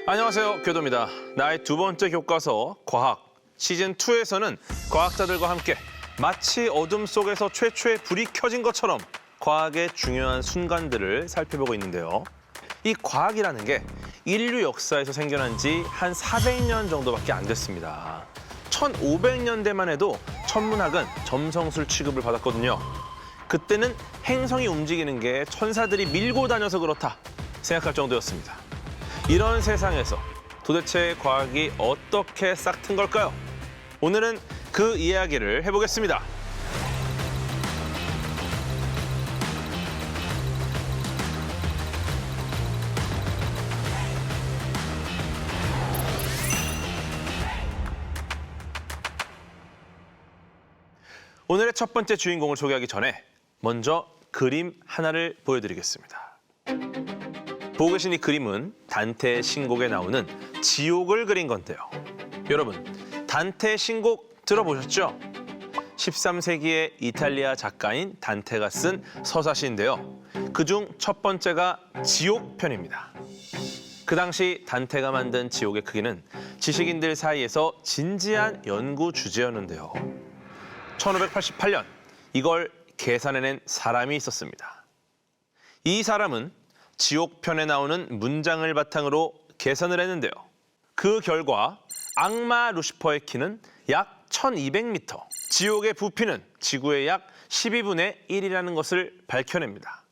안녕하세요, 교도입니다. 나의 두 번째 교과서 과학 시즌2에서는 과학자들과 함께 마치 어둠 속에서 최초의 불이 켜진 것처럼 과학의 중요한 순간들을 살펴보고 있는데요. 이 과학이라는 게 인류 역사에서 생겨난 지 한 400년 정도밖에 안 됐습니다. 1500년대만 해도 천문학은 점성술 취급을 받았거든요. 그때는 행성이 움직이는 게 천사들이 밀고 다녀서 그렇다 생각할 정도였습니다. 이런 세상에서 도대체 과학이 어떻게 싹튼 걸까요? 오늘은 그 이야기를 해보겠습니다. 오늘의 첫 번째 주인공을 소개하기 전에 먼저 그림 하나를 보여드리겠습니다. 보고 계신 이 그림은 단테의 신곡에 나오는 지옥을 그린 건데요. 여러분, 단테의 신곡 들어보셨죠? 13세기의 이탈리아 작가인 단테가 쓴 서사시인데요. 그중 첫 번째가 지옥편입니다. 그 당시 단테가 만든 지옥의 크기는 지식인들 사이에서 진지한 연구 주제였는데요. 1588년 이걸 계산해낸 사람이 있었습니다. 이 사람은 지옥편에 나오는 문장을 바탕으로 계산을 했는데요. 그 결과 악마 루시퍼의 키는 약 1200m, 지옥의 부피는 지구의 약 12분의 1이라는 것을 밝혀냅니다.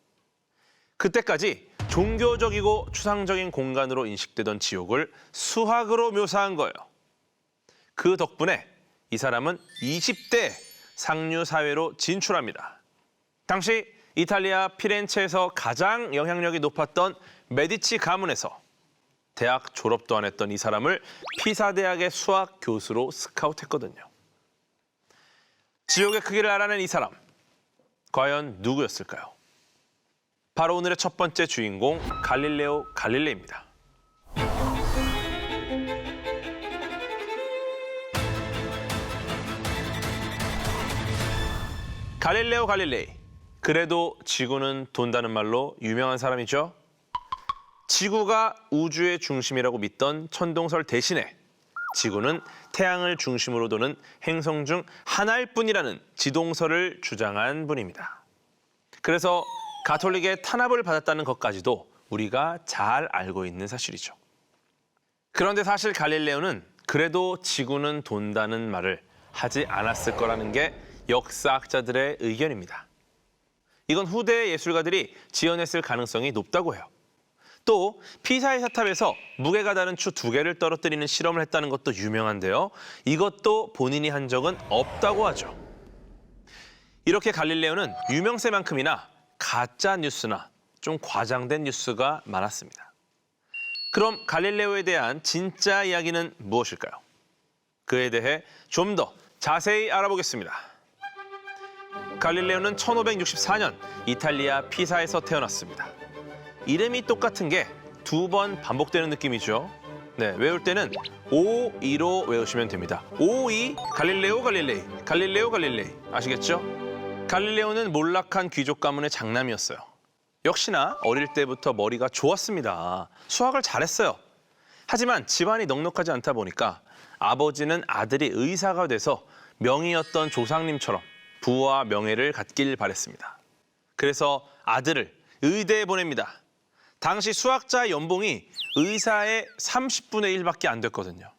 그때까지 종교적이고 추상적인 공간으로 인식되던 지옥을 수학으로 묘사한 거예요. 그 덕분에 이 사람은 20대 상류 사회로 진출합니다. 당시 이탈리아 피렌체에서 가장 영향력이 높았던 메디치 가문에서 대학 졸업도 안 했던 이 사람을 피사 대학의 수학 교수로 스카우트했거든요. 지옥의 크기를 알아낸 이 사람, 과연 누구였을까요? 바로 오늘의 첫 번째 주인공 갈릴레오 갈릴레이입니다. 갈릴레오 갈릴레이, 그래도 지구는 돈다는 말로 유명한 사람이죠. 지구가 우주의 중심이라고 믿던 천동설 대신에 지구는 태양을 중심으로 도는 행성 중 하나일 뿐이라는 지동설을 주장한 분입니다. 그래서 가톨릭의 탄압을 받았다는 것까지도 우리가 잘 알고 있는 사실이죠. 그런데 사실 갈릴레오는 그래도 지구는 돈다는 말을 하지 않았을 거라는 게 역사학자들의 의견입니다. 이건 후대의 예술가들이 지어냈을 가능성이 높다고 해요. 또 피사의 사탑에서 무게가 다른 추 2개를 떨어뜨리는 실험을 했다는 것도 유명한데요. 이것도 본인이 한 적은 없다고 하죠. 이렇게 갈릴레오는 유명세만큼이나 가짜 뉴스나 좀 과장된 뉴스가 많았습니다. 그럼 갈릴레오에 대한 진짜 이야기는 무엇일까요? 그에 대해 좀 더 자세히 알아보겠습니다. 갈릴레오는 1564년 이탈리아 피사에서 태어났습니다. 이름이 똑같은 게 2번 반복되는 느낌이죠. 네, 외울 때는 5-2로 외우시면 됩니다. 5-2 갈릴레오 갈릴레이, 갈릴레오 갈릴레이. 아시겠죠? 갈릴레오는 몰락한 귀족 가문의 장남이었어요. 역시나 어릴 때부터 머리가 좋았습니다. 수학을 잘했어요. 하지만 집안이 넉넉하지 않다 보니까 아버지는 아들이 의사가 돼서 명의였던 조상님처럼 부와 명예를 갖길 바랬습니다. 그래서 아들을 의대에 보냅니다. 당시 수학자의 연봉이 의사의 30분의 1밖에 안 됐거든요.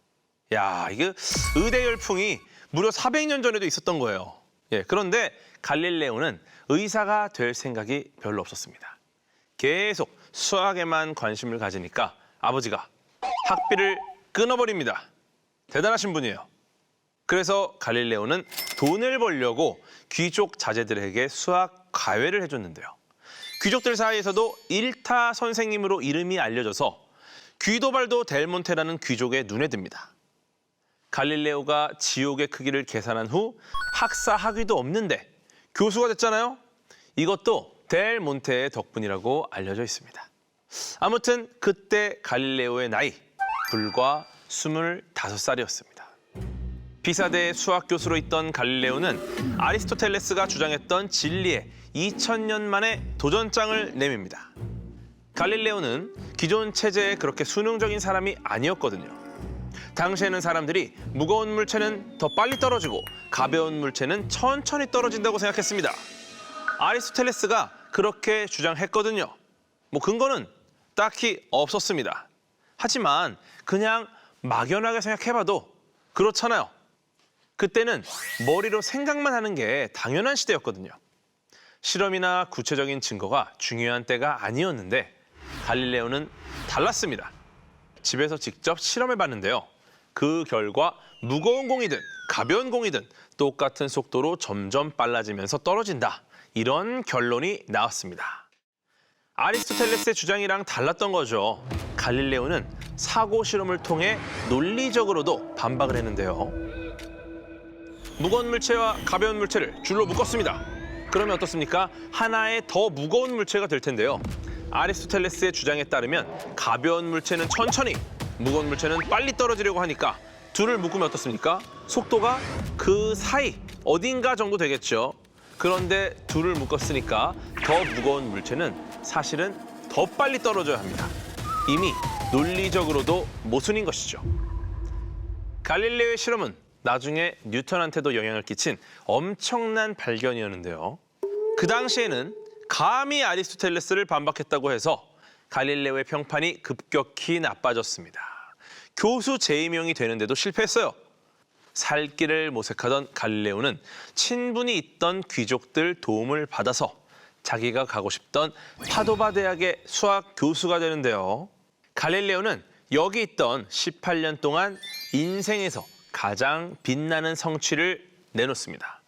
야, 이게 의대 열풍이 무려 400년 전에도 있었던 거예요. 예, 그런데 갈릴레오는 의사가 될 생각이 별로 없었습니다. 계속 수학에만 관심을 가지니까 아버지가 학비를 끊어버립니다. 대단하신 분이에요. 그래서 갈릴레오는 돈을 벌려고 귀족 자제들에게 수학 과외를 해줬는데요. 귀족들 사이에서도 일타 선생님으로 이름이 알려져서 귀도발도 델 몬테라는 귀족의 눈에 듭니다. 갈릴레오가 지옥의 크기를 계산한 후 학사 학위도 없는데 교수가 됐잖아요. 이것도 델 몬테의 덕분이라고 알려져 있습니다. 아무튼 그때 갈릴레오의 나이 불과 25살이었습니다. 피사대의 수학 교수로 있던 갈릴레오는 아리스토텔레스가 주장했던 진리에 2000년 만에 도전장을 내밉니다. 갈릴레오는 기존 체제에 그렇게 수능적인 사람이 아니었거든요. 당시에는 사람들이 무거운 물체는 더 빨리 떨어지고 가벼운 물체는 천천히 떨어진다고 생각했습니다. 아리스토텔레스가 그렇게 주장했거든요. 뭐 근거는 딱히 없었습니다. 하지만 그냥 막연하게 생각해봐도 그렇잖아요. 그때는 머리로 생각만 하는 게 당연한 시대였거든요. 실험이나 구체적인 증거가 중요한 때가 아니었는데 갈릴레오는 달랐습니다. 집에서 직접 실험해봤는데요. 그 결과 무거운 공이든 가벼운 공이든 똑같은 속도로 점점 빨라지면서 떨어진다. 이런 결론이 나왔습니다. 아리스토텔레스의 주장이랑 달랐던 거죠. 갈릴레오는 사고 실험을 통해 논리적으로도 반박을 했는데요. 무거운 물체와 가벼운 물체를 줄로 묶었습니다. 그러면 어떻습니까? 하나의 더 무거운 물체가 될 텐데요. 아리스토텔레스의 주장에 따르면 가벼운 물체는 천천히, 무거운 물체는 빨리 떨어지려고 하니까 둘을 묶으면 어떻습니까? 속도가 그 사이 어딘가 정도 되겠죠. 그런데 둘을 묶었으니까 더 무거운 물체는 사실은 더 빨리 떨어져야 합니다. 이미 논리적으로도 모순인 것이죠. 갈릴레오의 실험은 나중에 뉴턴한테도 영향을 끼친 엄청난 발견이었는데요. 그 당시에는 감히 아리스토텔레스를 반박했다고 해서 갈릴레오의 평판이 급격히 나빠졌습니다. 교수 재임용이 되는데도 실패했어요. 살 길을 모색하던 갈릴레오는 친분이 있던 귀족들 도움을 받아서 자기가 가고 싶던 파도바 대학의 수학 교수가 되는데요. 갈릴레오는 여기 있던 18년 동안 인생에서 가장 빛나는 성취를 내놓습니다.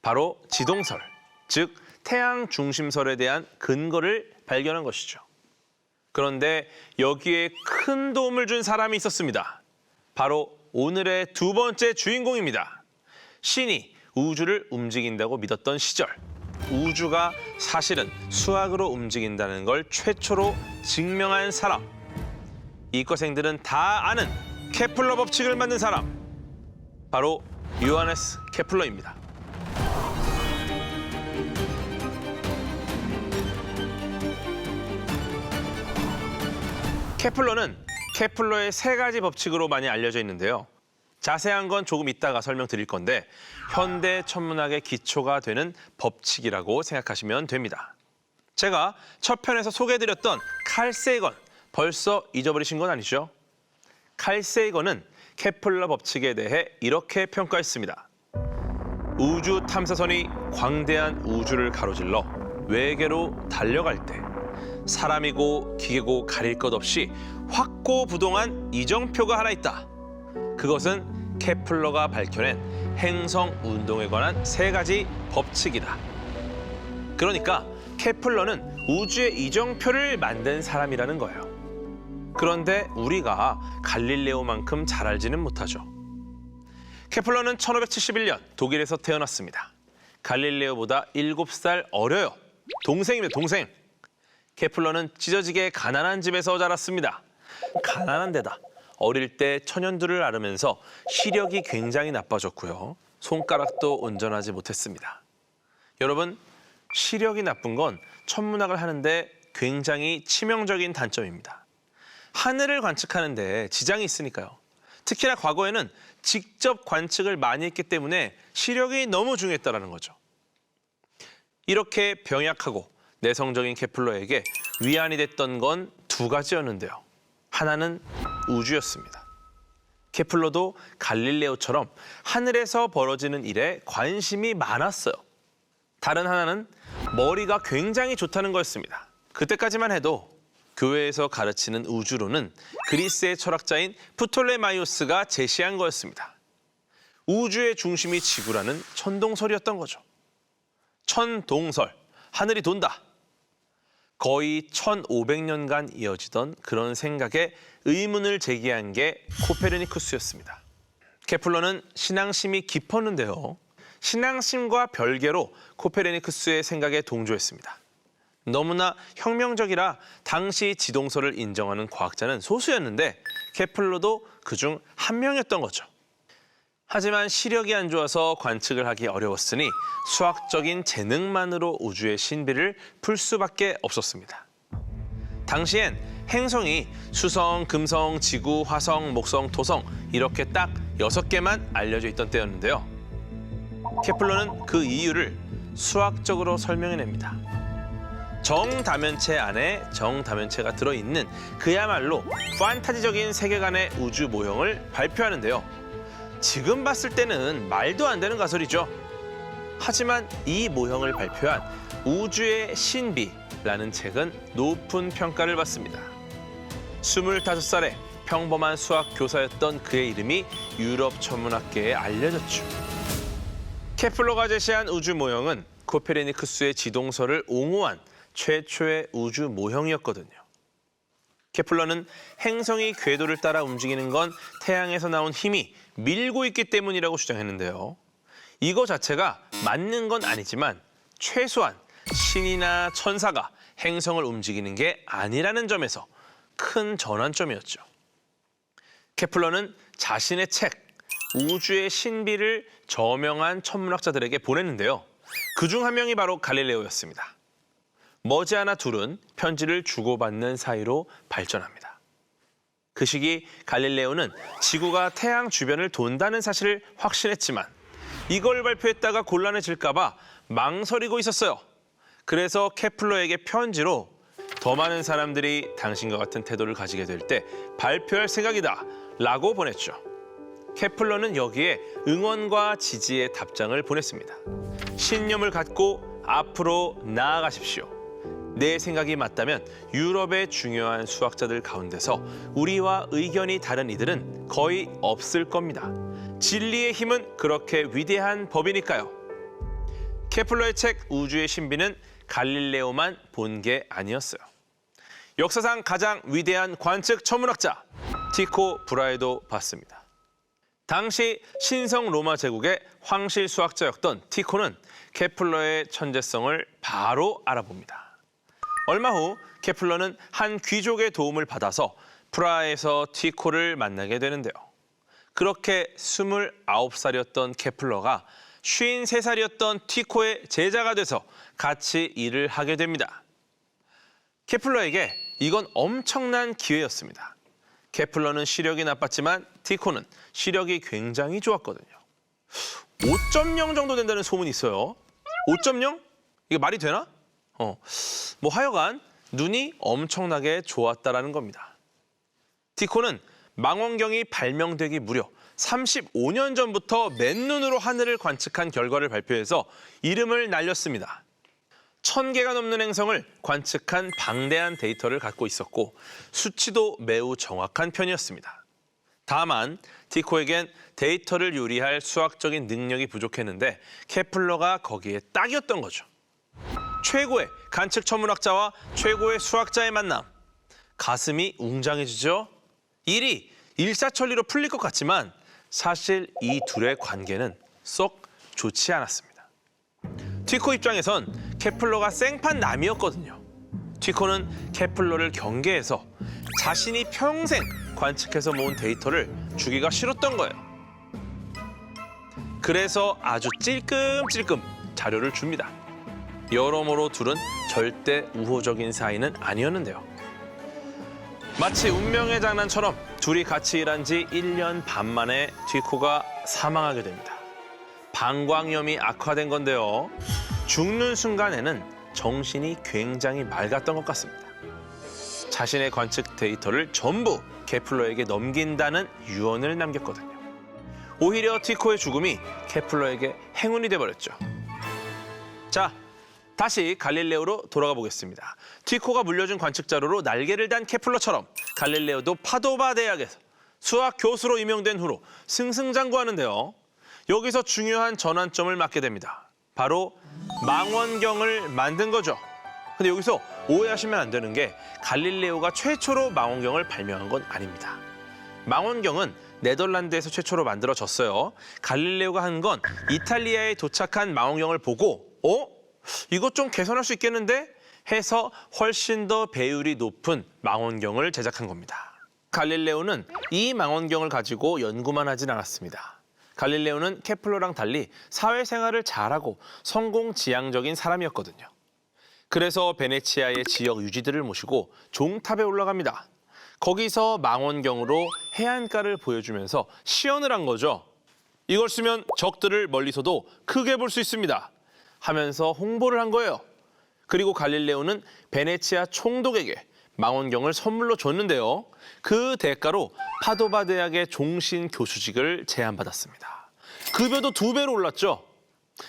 바로 지동설, 즉 태양 중심설에 대한 근거를 발견한 것이죠. 그런데 여기에 큰 도움을 준 사람이 있었습니다. 바로 오늘의 두 번째 주인공입니다. 신이 우주를 움직인다고 믿었던 시절, 우주가 사실은 수학으로 움직인다는 걸 최초로 증명한 사람. 이과생들은 다 아는 케플러 법칙을 만든 사람. 바로 요하네스 케플러입니다. 케플러는 케플러의 세 가지 법칙으로 많이 알려져 있는데요. 자세한 건 조금 이따가 설명드릴 건데 현대 천문학의 기초가 되는 법칙이라고 생각하시면 됩니다. 제가 첫 편에서 소개해드렸던 칼 세이건, 벌써 잊어버리신 건 아니죠? 칼 세이건은 케플러 법칙에 대해 이렇게 평가했습니다. 우주 탐사선이 광대한 우주를 가로질러 외계로 달려갈 때 사람이고 기계고 가릴 것 없이 확고부동한 이정표가 하나 있다. 그것은 케플러가 밝혀낸 행성 운동에 관한 세 가지 법칙이다. 그러니까 케플러는 우주의 이정표를 만든 사람이라는 거예요. 그런데 우리가 갈릴레오만큼 잘 알지는 못하죠. 케플러는 1571년 독일에서 태어났습니다. 갈릴레오보다 7살 어려요. 동생입니다, 동생. 케플러는 찢어지게 가난한 집에서 자랐습니다. 가난한 데다 어릴 때 천연두를 앓으면서 시력이 굉장히 나빠졌고요. 손가락도 온전하지 못했습니다. 여러분, 시력이 나쁜 건 천문학을 하는데 굉장히 치명적인 단점입니다. 하늘을 관측하는데 지장이 있으니까요. 특히나 과거에는 직접 관측을 많이 했기 때문에 시력이 너무 중요했다는 거죠. 이렇게 병약하고 내성적인 케플러에게 위안이 됐던 건 두 가지였는데요. 하나는 우주였습니다. 케플러도 갈릴레오처럼 하늘에서 벌어지는 일에 관심이 많았어요. 다른 하나는 머리가 굉장히 좋다는 거였습니다. 그때까지만 해도 교회에서 가르치는 우주론은 그리스의 철학자인 프톨레마이오스가 제시한 거였습니다. 우주의 중심이 지구라는 천동설이었던 거죠. 천동설, 하늘이 돈다. 거의 1500년간 이어지던 그런 생각에 의문을 제기한 게 코페르니쿠스였습니다. 케플러는 신앙심이 깊었는데요. 신앙심과 별개로 코페르니쿠스의 생각에 동조했습니다. 너무나 혁명적이라 당시 지동설을 인정하는 과학자는 소수였는데 케플러도 그중 한 명이었던 거죠. 하지만 시력이 안 좋아서 관측을 하기 어려웠으니 수학적인 재능만으로 우주의 신비를 풀 수밖에 없었습니다. 당시엔 행성이 수성, 금성, 지구, 화성, 목성, 토성 이렇게 딱 6개만 알려져 있던 때였는데요. 케플러는 그 이유를 수학적으로 설명해냅니다. 정다면체 안에 정다면체가 들어있는 그야말로 판타지적인 세계관의 우주 모형을 발표하는데요. 지금 봤을 때는 말도 안 되는 가설이죠. 하지만 이 모형을 발표한 우주의 신비라는 책은 높은 평가를 받습니다. 25살에 평범한 수학 교사였던 그의 이름이 유럽 천문학계에 알려졌죠. 케플러가 제시한 우주 모형은 코페르니쿠스의 지동설을 옹호한 최초의 우주 모형이었거든요. 케플러는 행성이 궤도를 따라 움직이는 건 태양에서 나온 힘이 밀고 있기 때문이라고 주장했는데요. 이거 자체가 맞는 건 아니지만 최소한 신이나 천사가 행성을 움직이는 게 아니라는 점에서 큰 전환점이었죠. 케플러는 자신의 책 우주의 신비를 저명한 천문학자들에게 보냈는데요. 그중 한 명이 바로 갈릴레오였습니다. 머지않아 둘은 편지를 주고받는 사이로 발전합니다. 그 시기 갈릴레오는 지구가 태양 주변을 돈다는 사실을 확신했지만 이걸 발표했다가 곤란해질까 봐 망설이고 있었어요. 그래서 케플러에게 편지로 더 많은 사람들이 당신과 같은 태도를 가지게 될 때 발표할 생각이다 라고 보냈죠. 케플러는 여기에 응원과 지지의 답장을 보냈습니다. 신념을 갖고 앞으로 나아가십시오. 내 생각이 맞다면 유럽의 중요한 수학자들 가운데서 우리와 의견이 다른 이들은 거의 없을 겁니다. 진리의 힘은 그렇게 위대한 법이니까요. 케플러의 책 우주의 신비는 갈릴레오만 본 게 아니었어요. 역사상 가장 위대한 관측 천문학자 티코 브라헤도 봤습니다. 당시 신성 로마 제국의 황실 수학자였던 티코는 케플러의 천재성을 바로 알아봅니다. 얼마 후 케플러는 한 귀족의 도움을 받아서 프라하에서 티코를 만나게 되는데요. 그렇게 29살이었던 케플러가 53살이었던 티코의 제자가 돼서 같이 일을 하게 됩니다. 케플러에게 이건 엄청난 기회였습니다. 케플러는 시력이 나빴지만 티코는 시력이 굉장히 좋았거든요. 5.0 정도 된다는 소문이 있어요. 5.0? 이게 말이 되나? 뭐 하여간 눈이 엄청나게 좋았다라는 겁니다. 티코는 망원경이 발명되기 무려 35년 전부터 맨눈으로 하늘을 관측한 결과를 발표해서 이름을 날렸습니다. 1000개가 넘는 행성을 관측한 방대한 데이터를 갖고 있었고 수치도 매우 정확한 편이었습니다. 다만 티코에겐 데이터를 요리할 수학적인 능력이 부족했는데 케플러가 거기에 딱이었던 거죠. 최고의 관측 천문학자와 최고의 수학자의 만남. 가슴이 웅장해지죠? 일이 일사천리로 풀릴 것 같지만 사실 이 둘의 관계는 썩 좋지 않았습니다. 티코 입장에선 케플러가 생판남이었거든요. 티코는 케플러를 경계해서 자신이 평생 관측해서 모은 데이터를 주기가 싫었던 거예요. 그래서 아주 찔끔찔끔 자료를 줍니다. 여러모로 둘은 절대 우호적인 사이는 아니었는데요. 마치 운명의 장난처럼 둘이 같이 일한 지 1년 반 만에 티코가 사망하게 됩니다. 방광염이 악화된 건데요. 죽는 순간에는 정신이 굉장히 맑았던 것 같습니다. 자신의 관측 데이터를 전부 케플러에게 넘긴다는 유언을 남겼거든요. 오히려 티코의 죽음이 케플러에게 행운이 돼버렸죠. 자, 다시 갈릴레오로 돌아가 보겠습니다. 티코가 물려준 관측 자료로 날개를 단 케플러처럼 갈릴레오도 파도바 대학에서 수학 교수로 임용된 후로 승승장구하는데요. 여기서 중요한 전환점을 맞게 됩니다. 바로 망원경을 만든 거죠. 근데 여기서 오해하시면 안 되는 게 갈릴레오가 최초로 망원경을 발명한 건 아닙니다. 망원경은 네덜란드에서 최초로 만들어졌어요. 갈릴레오가 한 건 이탈리아에 도착한 망원경을 보고 이것 좀 개선할 수 있겠는데? 해서 훨씬 더 배율이 높은 망원경을 제작한 겁니다. 갈릴레오는 이 망원경을 가지고 연구만 하진 않았습니다. 갈릴레오는 케플러랑 달리 사회생활을 잘하고 성공지향적인 사람이었거든요. 그래서 베네치아의 지역 유지들을 모시고 종탑에 올라갑니다. 거기서 망원경으로 해안가를 보여주면서 시연을 한 거죠. 이걸 쓰면 적들을 멀리서도 크게 볼 수 있습니다 하면서 홍보를 한 거예요. 그리고 갈릴레오는 베네치아 총독에게 망원경을 선물로 줬는데요. 그 대가로 파도바 대학의 종신 교수직을 제안받았습니다. 급여도 2배로 올랐죠.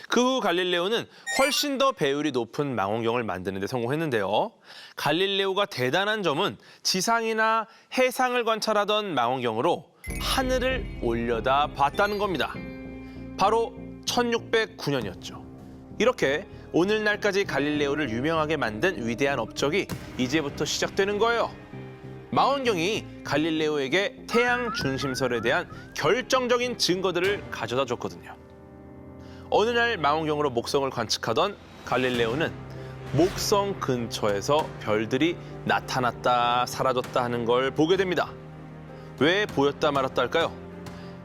그 후 갈릴레오는 훨씬 더 배율이 높은 망원경을 만드는 데 성공했는데요. 갈릴레오가 대단한 점은 지상이나 해상을 관찰하던 망원경으로 하늘을 올려다 봤다는 겁니다. 바로 1609년이었죠. 이렇게 오늘날까지 갈릴레오를 유명하게 만든 위대한 업적이 이제부터 시작되는 거예요. 망원경이 갈릴레오에게 태양 중심설에 대한 결정적인 증거들을 가져다 줬거든요. 어느 날 망원경으로 목성을 관측하던 갈릴레오는 목성 근처에서 별들이 나타났다 사라졌다 하는 걸 보게 됩니다. 왜 보였다 말았다 할까요?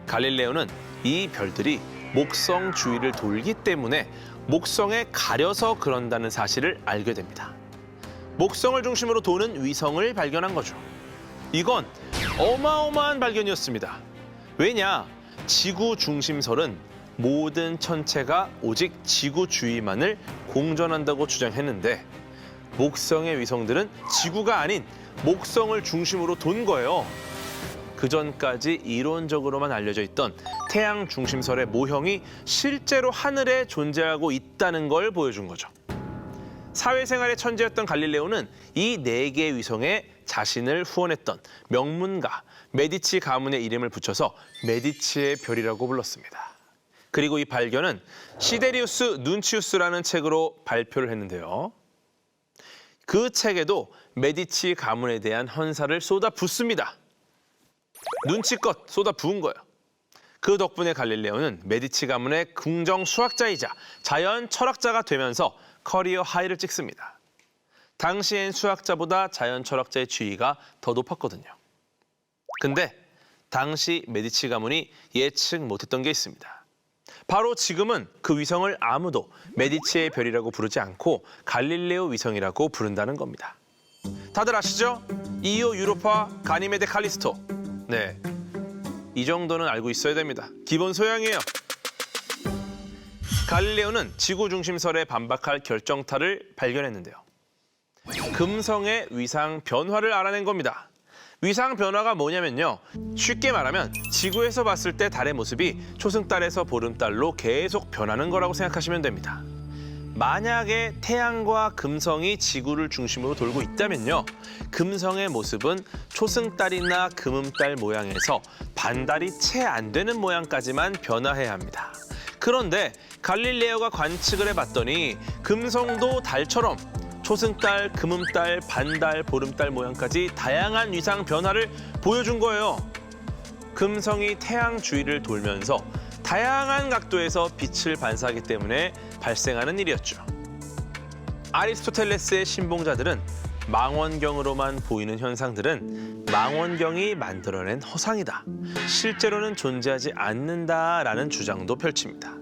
갈릴레오는 이 별들이 목성 주위를 돌기 때문에 목성에 가려서 그런다는 사실을 알게 됩니다. 목성을 중심으로 도는 위성을 발견한 거죠. 이건 어마어마한 발견이었습니다. 왜냐? 지구 중심설은 모든 천체가 오직 지구 주위만을 공전한다고 주장했는데 목성의 위성들은 지구가 아닌 목성을 중심으로 돈 거예요. 그전까지 이론적으로만 알려져 있던 태양 중심설의 모형이 실제로 하늘에 존재하고 있다는 걸 보여준 거죠. 사회생활의 천재였던 갈릴레오는 이 4개의 위성에 자신을 후원했던 명문가 메디치 가문의 이름을 붙여서 메디치의 별이라고 불렀습니다. 그리고 이 발견은 시데리우스 눈치우스라는 책으로 발표를 했는데요. 그 책에도 메디치 가문에 대한 헌사를 쏟아붓습니다. 눈치껏 쏟아부은 거예요. 그 덕분에 갈릴레오는 메디치 가문의 궁정 수학자이자 자연 철학자가 되면서 커리어 하이를 찍습니다. 당시엔 수학자보다 자연 철학자의 지위가 더 높았거든요. 근데 당시 메디치 가문이 예측 못했던 게 있습니다. 바로 지금은 그 위성을 아무도 메디치의 별이라고 부르지 않고 갈릴레오 위성이라고 부른다는 겁니다. 다들 아시죠? 이오 유로파 가니메데 칼리스토. 네, 이 정도는 알고 있어야 됩니다. 기본 소양이에요. 갈릴레오는 지구 중심설에 반박할 결정타를 발견했는데요. 금성의 위상 변화를 알아낸 겁니다. 위상 변화가 뭐냐면요. 쉽게 말하면 지구에서 봤을 때 달의 모습이 초승달에서 보름달로 계속 변하는 거라고 생각하시면 됩니다. 만약에 태양과 금성이 지구를 중심으로 돌고 있다면요. 금성의 모습은 초승달이나 금음달 모양에서 반달이 채 안 되는 모양까지만 변화해야 합니다. 그런데 갈릴레오가 관측을 해봤더니 금성도 달처럼 초승달, 금음달, 반달, 보름달 모양까지 다양한 위상 변화를 보여준 거예요. 금성이 태양 주위를 돌면서 다양한 각도에서 빛을 반사하기 때문에 발생하는 일이었죠. 아리스토텔레스의 신봉자들은 망원경으로만 보이는 현상들은 망원경이 만들어낸 허상이다. 실제로는 존재하지 않는다라는 주장도 펼칩니다.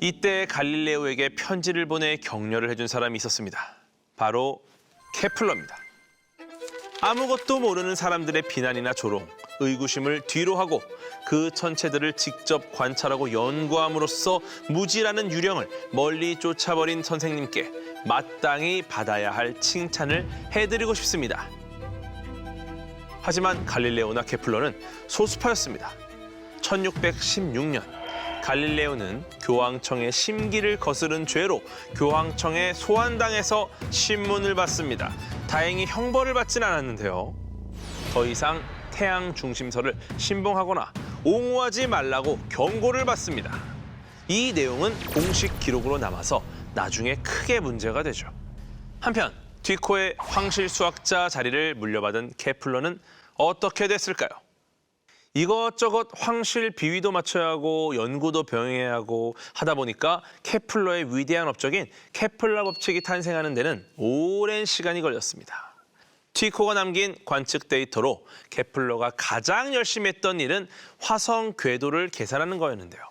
이때 갈릴레오에게 편지를 보내 격려를 해준 사람이 있었습니다. 바로 케플러입니다. 아무것도 모르는 사람들의 비난이나 조롱, 의구심을 뒤로 하고 그 천체들을 직접 관찰하고 연구함으로써 무지라는 유령을 멀리 쫓아버린 선생님께 마땅히 받아야 할 칭찬을 해드리고 싶습니다. 하지만 갈릴레오나 케플러는 소수파였습니다. 1616년 갈릴레오는 교황청의 심기를 거스른 죄로 교황청에 소환당해서 신문을 받습니다. 다행히 형벌을 받진 않았는데요. 더 이상 태양 중심설을 신봉하거나 옹호하지 말라고 경고를 받습니다. 이 내용은 공식 기록으로 남아서 나중에 크게 문제가 되죠. 한편 뒤코의 황실 수학자 자리를 물려받은 케플러는 어떻게 됐을까요? 이것저것 황실 비위도 맞춰야 하고 연구도 병행해야 하고 하다 보니까 케플러의 위대한 업적인 케플러 법칙이 탄생하는 데는 오랜 시간이 걸렸습니다. 티코가 남긴 관측 데이터로 케플러가 가장 열심히 했던 일은 화성 궤도를 계산하는 거였는데요.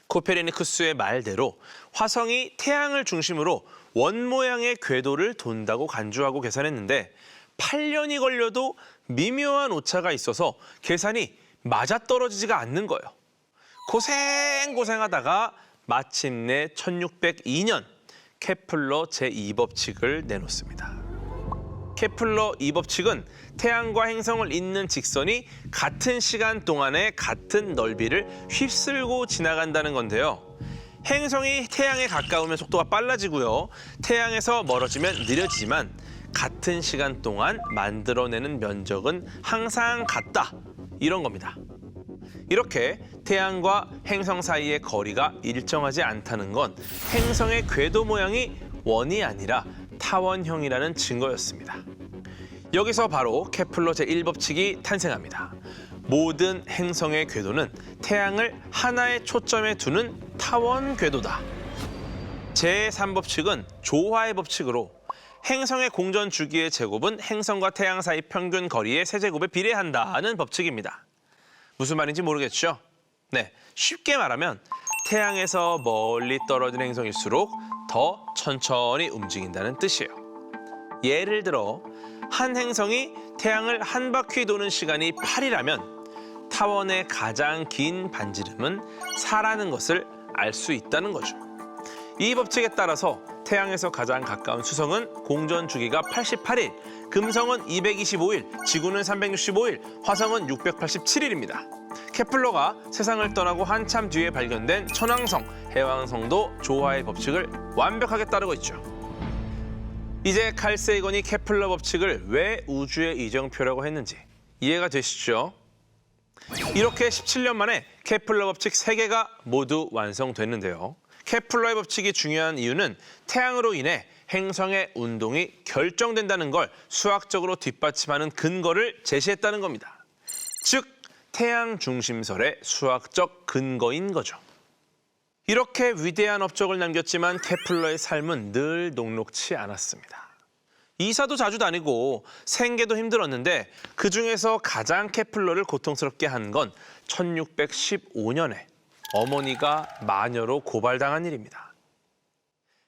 코페르니쿠스의 말대로 화성이 태양을 중심으로 원 모양의 궤도를 돈다고 간주하고 계산했는데 8년이 걸려도 미묘한 오차가 있어서 계산이 맞아떨어지지가 않는 거예요. 고생하다가 마침내 1602년 케플러 제2법칙을 내놓습니다. 케플러 2법칙은 태양과 행성을 잇는 직선이 같은 시간 동안에 같은 넓이를 휩쓸고 지나간다는 건데요. 행성이 태양에 가까우면 속도가 빨라지고요. 태양에서 멀어지면 느려지지만 같은 시간 동안 만들어내는 면적은 항상 같다. 이런 겁니다. 이렇게 태양과 행성 사이의 거리가 일정하지 않다는 건 행성의 궤도 모양이 원이 아니라 타원형이라는 증거였습니다. 여기서 바로 케플러 제1법칙이 탄생합니다. 모든 행성의 궤도는 태양을 하나의 초점에 두는 타원 궤도다. 제3법칙은 조화의 법칙으로 행성의 공전 주기의 제곱은 행성과 태양 사이 평균 거리의 세제곱에 비례한다는 법칙입니다. 무슨 말인지 모르겠죠? 네, 쉽게 말하면 태양에서 멀리 떨어진 행성일수록 더 천천히 움직인다는 뜻이에요. 예를 들어 한 행성이 태양을 한 바퀴 도는 시간이 8이라면 타원의 가장 긴 반지름은 4라는 것을 알 수 있다는 거죠. 이 법칙에 따라서 태양에서 가장 가까운 수성은 공전 주기가 88일, 금성은 225일, 지구는 365일, 화성은 687일입니다. 케플러가 세상을 떠나고 한참 뒤에 발견된 천왕성, 해왕성도 조화의 법칙을 완벽하게 따르고 있죠. 이제 칼 세이건이 케플러 법칙을 왜 우주의 이정표라고 했는지 이해가 되시죠? 이렇게 17년 만에 케플러 법칙 3개가 모두 완성됐는데요. 케플러의 법칙이 중요한 이유는 태양으로 인해 행성의 운동이 결정된다는 걸 수학적으로 뒷받침하는 근거를 제시했다는 겁니다. 즉, 태양 중심설의 수학적 근거인 거죠. 이렇게 위대한 업적을 남겼지만 케플러의 삶은 늘 녹록치 않았습니다. 이사도 자주 다니고 생계도 힘들었는데 그중에서 가장 케플러를 고통스럽게 한 건 1615년에 어머니가 마녀로 고발당한 일입니다.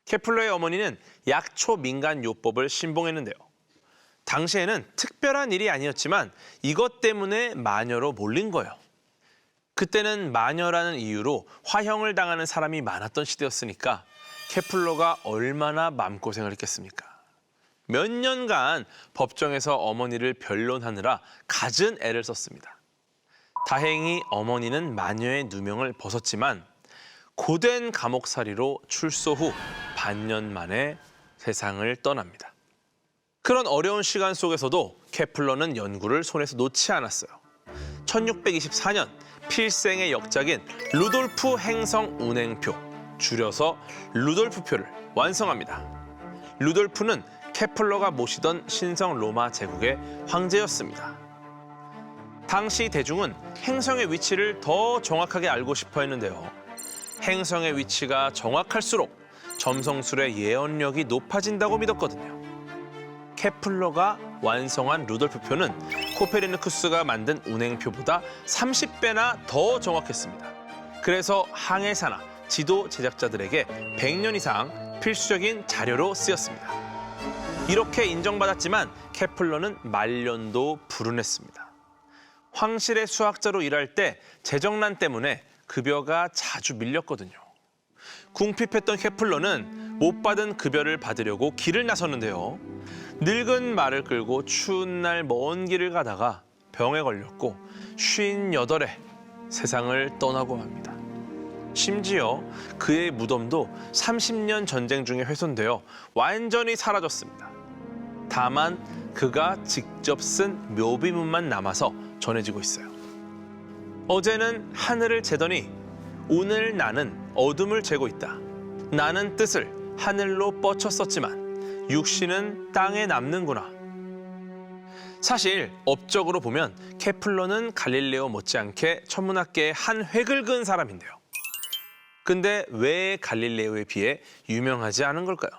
케플러의 어머니는 약초 민간 요법을 신봉했는데요. 당시에는 특별한 일이 아니었지만 이것 때문에 마녀로 몰린 거예요. 그때는 마녀라는 이유로 화형을 당하는 사람이 많았던 시대였으니까 케플러가 얼마나 마음고생을 했겠습니까? 몇 년간 법정에서 어머니를 변론하느라 갖은 애를 썼습니다. 다행히 어머니는 마녀의 누명을 벗었지만 고된 감옥살이로 출소 후 반년 만에 세상을 떠납니다. 그런 어려운 시간 속에서도 케플러는 연구를 손에서 놓지 않았어요. 1624년 필생의 역작인 루돌프 행성 운행표, 줄여서 루돌프표를 완성합니다. 루돌프는 케플러가 모시던 신성 로마 제국의 황제였습니다. 당시 대중은 행성의 위치를 더 정확하게 알고 싶어 했는데요. 행성의 위치가 정확할수록 점성술의 예언력이 높아진다고 믿었거든요. 케플러가 완성한 루돌프표는 코페르니쿠스가 만든 운행표보다 30배나 더 정확했습니다. 그래서 항해사나 지도 제작자들에게 100년 이상 필수적인 자료로 쓰였습니다. 이렇게 인정받았지만 케플러는 말년도 불운했습니다. 황실의 수학자로 일할 때 재정난 때문에 급여가 자주 밀렸거든요. 궁핍했던 케플러는 못 받은 급여를 받으려고 길을 나섰는데요. 늙은 말을 끌고 추운 날 먼 길을 가다가 병에 걸렸고 58에 세상을 떠나고 맙니다. 심지어 그의 무덤도 30년 전쟁 중에 훼손되어 완전히 사라졌습니다. 다만 그가 직접 쓴 묘비문만 남아서 전해지고 있어요. 어제는 하늘을 재더니 오늘 나는 어둠을 재고 있다. 나는 뜻을 하늘로 뻗쳤었지만 육신은 땅에 남는구나. 사실 업적으로 보면 케플러는 갈릴레오 못지않게 천문학계의 한 획을 그은 사람인데요. 근데 왜 갈릴레오에 비해 유명하지 않은 걸까요?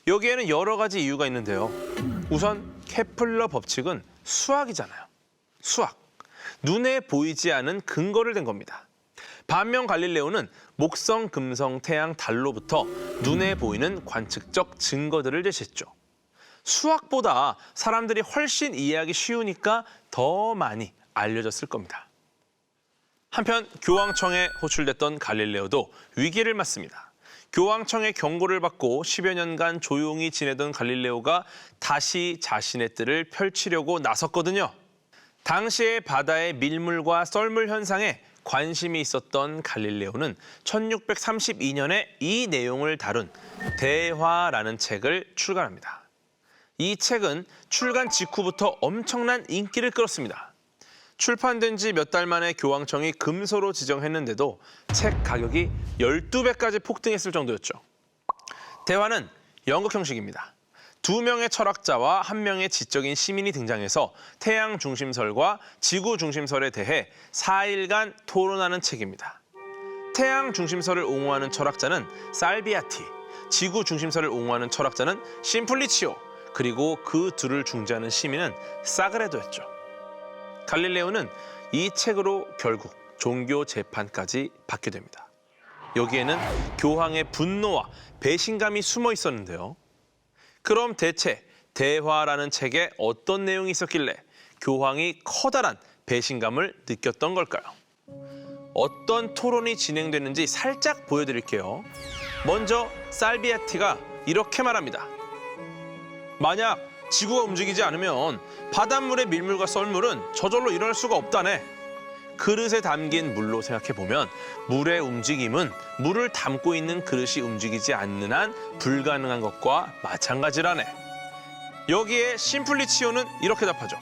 여기에는 여러 가지 이유가 있는데요. 우선 케플러 법칙은 수학이잖아요. 수학. 눈에 보이지 않은 근거를 댄 겁니다. 반면 갈릴레오는 목성, 금성, 태양, 달로부터 눈에 보이는 관측적 증거들을 제시했죠. 수학보다 사람들이 훨씬 이해하기 쉬우니까 더 많이 알려졌을 겁니다. 한편 교황청에 호출됐던 갈릴레오도 위기를 맞습니다. 교황청의 경고를 받고 10여 년간 조용히 지내던 갈릴레오가 다시 자신의 뜰을 펼치려고 나섰거든요. 당시의 바다의 밀물과 썰물 현상에 관심이 있었던 갈릴레오는 1632년에 이 내용을 다룬 대화라는 책을 출간합니다. 이 책은 출간 직후부터 엄청난 인기를 끌었습니다. 출판된 지 몇 달 만에 교황청이 금소로 지정했는데도 책 가격이 12배까지 폭등했을 정도였죠. 대화는 연극 형식입니다. 2명의 철학자와 1명의 지적인 시민이 등장해서 태양 중심설과 지구 중심설에 대해 4일간 토론하는 책입니다. 태양 중심설을 옹호하는 철학자는 살비아티, 지구 중심설을 옹호하는 철학자는 심플리치오, 그리고 그 둘을 중재하는 시민은 사그레도였죠. 갈릴레오는 이 책으로 결국 종교 재판까지 받게 됩니다. 여기에는 교황의 분노와 배신감이 숨어 있었는데요. 그럼 대체 대화라는 책에 어떤 내용이 있었길래 교황이 커다란 배신감을 느꼈던 걸까요? 어떤 토론이 진행됐는지 살짝 보여드릴게요. 먼저 살비아티가 이렇게 말합니다. 만약 지구가 움직이지 않으면 바닷물의 밀물과 썰물은 저절로 일어날 수가 없다네. 그릇에 담긴 물로 생각해보면 물의 움직임은 물을 담고 있는 그릇이 움직이지 않는 한 불가능한 것과 마찬가지라네. 여기에 심플리치오는 이렇게 답하죠.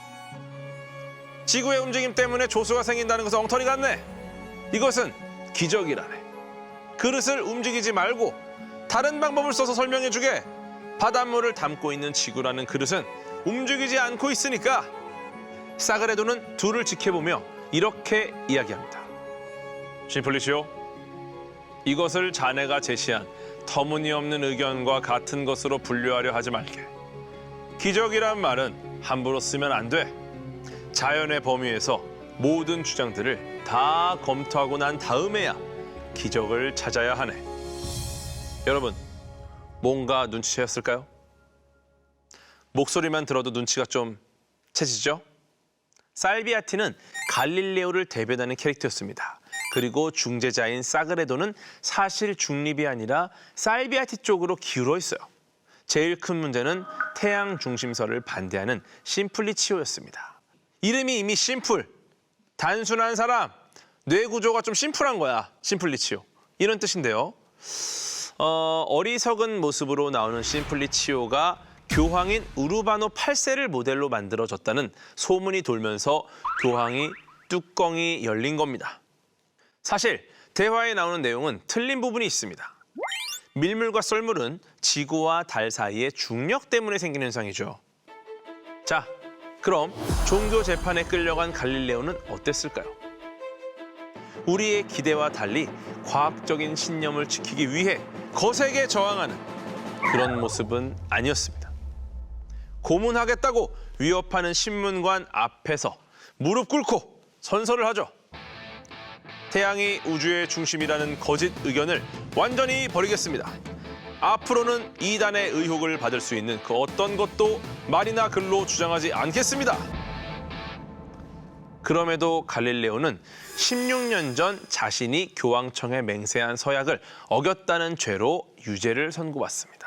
지구의 움직임 때문에 조수가 생긴다는 것은 엉터리 같네. 이것은 기적이라네. 그릇을 움직이지 말고 다른 방법을 써서 설명해주게. 바닷물을 담고 있는 지구라는 그릇은 움직이지 않고 있으니까. 사그레도는 둘을 지켜보며 이렇게 이야기합니다. 심플리치오, 이것을 자네가 제시한 터무니없는 의견과 같은 것으로 분류하려 하지 말게. 기적이란 말은 함부로 쓰면 안 돼. 자연의 범위에서 모든 주장들을 다 검토하고 난 다음에야 기적을 찾아야 하네. 여러분, 뭔가 눈치채었을까요? 목소리만 들어도 눈치가 좀 채지죠? 살비아티는 갈릴레오를 대변하는 캐릭터였습니다. 그리고 중재자인 사그레도는 사실 중립이 아니라 살비아티 쪽으로 기울어 있어요. 제일 큰 문제는 태양 중심설을 반대하는 심플리치오였습니다. 이름이 이미 심플, 단순한 사람, 뇌 구조가 좀 심플한 거야, 심플리치오. 이런 뜻인데요. 어리석은 모습으로 나오는 심플리치오가 교황인 우르바노 8세를 모델로 만들어졌다는 소문이 돌면서 교황이 뚜껑이 열린 겁니다. 사실 대화에 나오는 내용은 틀린 부분이 있습니다. 밀물과 썰물은 지구와 달 사이의 중력 때문에 생긴 현상이죠. 자, 그럼 종교 재판에 끌려간 갈릴레오는 어땠을까요? 우리의 기대와 달리 과학적인 신념을 지키기 위해 거세게 저항하는 그런 모습은 아니었습니다. 고문하겠다고 위협하는 신문관 앞에서 무릎 꿇고 선서를 하죠. 태양이 우주의 중심이라는 거짓 의견을 완전히 버리겠습니다. 앞으로는 이단의 의혹을 받을 수 있는 그 어떤 것도 말이나 글로 주장하지 않겠습니다. 그럼에도 갈릴레오는 16년 전 자신이 교황청에 맹세한 서약을 어겼다는 죄로 유죄를 선고받습니다.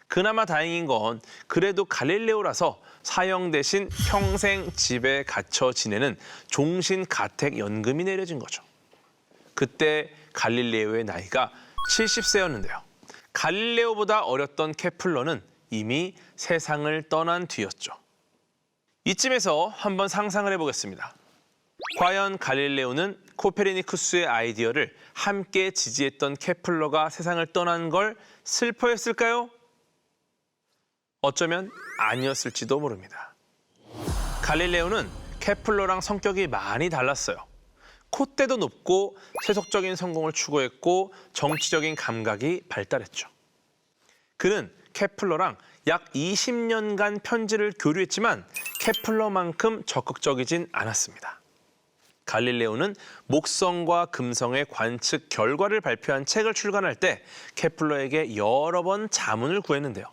그나마 다행인 건 그래도 갈릴레오라서 사형 대신 평생 집에 갇혀 지내는 종신가택연금이 내려진 거죠. 그때 갈릴레오의 나이가 70세였는데요. 갈릴레오보다 어렸던 케플러는 이미 세상을 떠난 뒤였죠. 이쯤에서 한번 상상을 해보겠습니다. 과연 갈릴레오는 코페르니쿠스의 아이디어를 함께 지지했던 케플러가 세상을 떠난 걸 슬퍼했을까요? 어쩌면 아니었을지도 모릅니다. 갈릴레오는 케플러랑 성격이 많이 달랐어요. 콧대도 높고 세속적인 성공을 추구했고 정치적인 감각이 발달했죠. 그는 케플러랑 약 20년간 편지를 교류했지만 케플러만큼 적극적이진 않았습니다. 갈릴레오는 목성과 금성의 관측 결과를 발표한 책을 출간할 때 케플러에게 여러 번 자문을 구했는데요.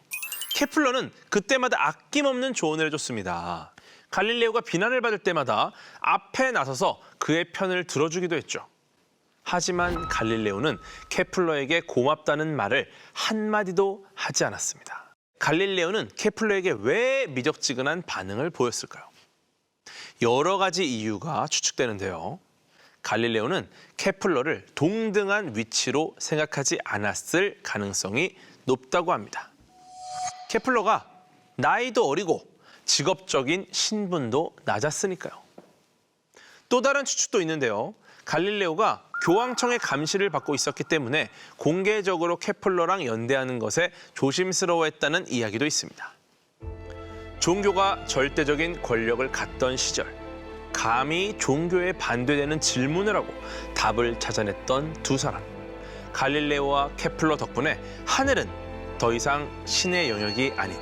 케플러는 그때마다 아낌없는 조언을 해줬습니다. 갈릴레오가 비난을 받을 때마다 앞에 나서서 그의 편을 들어주기도 했죠. 하지만 갈릴레오는 케플러에게 고맙다는 말을 한마디도 하지 않았습니다. 갈릴레오는 케플러에게 왜 미적지근한 반응을 보였을까요? 여러 가지 이유가 추측되는데요. 갈릴레오는 케플러를 동등한 위치로 생각하지 않았을 가능성이 높다고 합니다. 케플러가 나이도 어리고 직업적인 신분도 낮았으니까요. 또 다른 추측도 있는데요. 갈릴레오가 교황청의 감시를 받고 있었기 때문에 공개적으로 케플러랑 연대하는 것에 조심스러워했다는 이야기도 있습니다. 종교가 절대적인 권력을 갖던 시절, 감히 종교에 반대되는 질문을 하고 답을 찾아냈던 두 사람. 갈릴레오와 케플러 덕분에 하늘은 더 이상 신의 영역이 아닌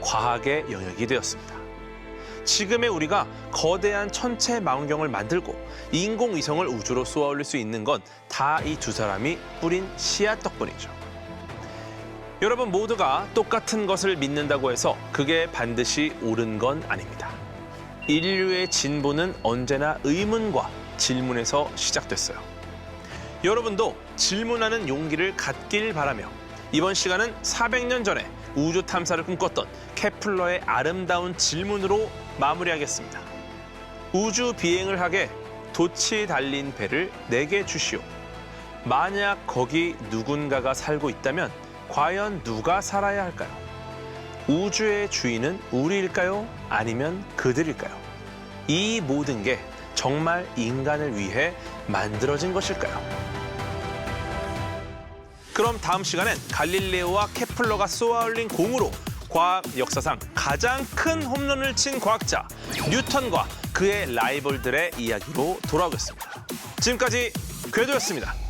과학의 영역이 되었습니다. 지금의 우리가 거대한 천체 망원경을 만들고 인공위성을 우주로 쏘아 올릴 수 있는 건 다 이 두 사람이 뿌린 씨앗 덕분이죠. 여러분 모두가 똑같은 것을 믿는다고 해서 그게 반드시 옳은 건 아닙니다. 인류의 진보는 언제나 의문과 질문에서 시작됐어요. 여러분도 질문하는 용기를 갖길 바라며 이번 시간은 400년 전에 우주 탐사를 꿈꿨던 케플러의 아름다운 질문으로 마무리하겠습니다. 우주 비행을 하게 돛이 달린 배를 내게 주시오. 만약 거기 누군가가 살고 있다면 과연 누가 살아야 할까요? 우주의 주인은 우리일까요? 아니면 그들일까요? 이 모든 게 정말 인간을 위해 만들어진 것일까요? 그럼 다음 시간엔 갈릴레오와 케플러가 쏘아올린 공으로 과학 역사상 가장 큰 홈런을 친 과학자 뉴턴과 그의 라이벌들의 이야기로 돌아오겠습니다. 지금까지 궤도였습니다.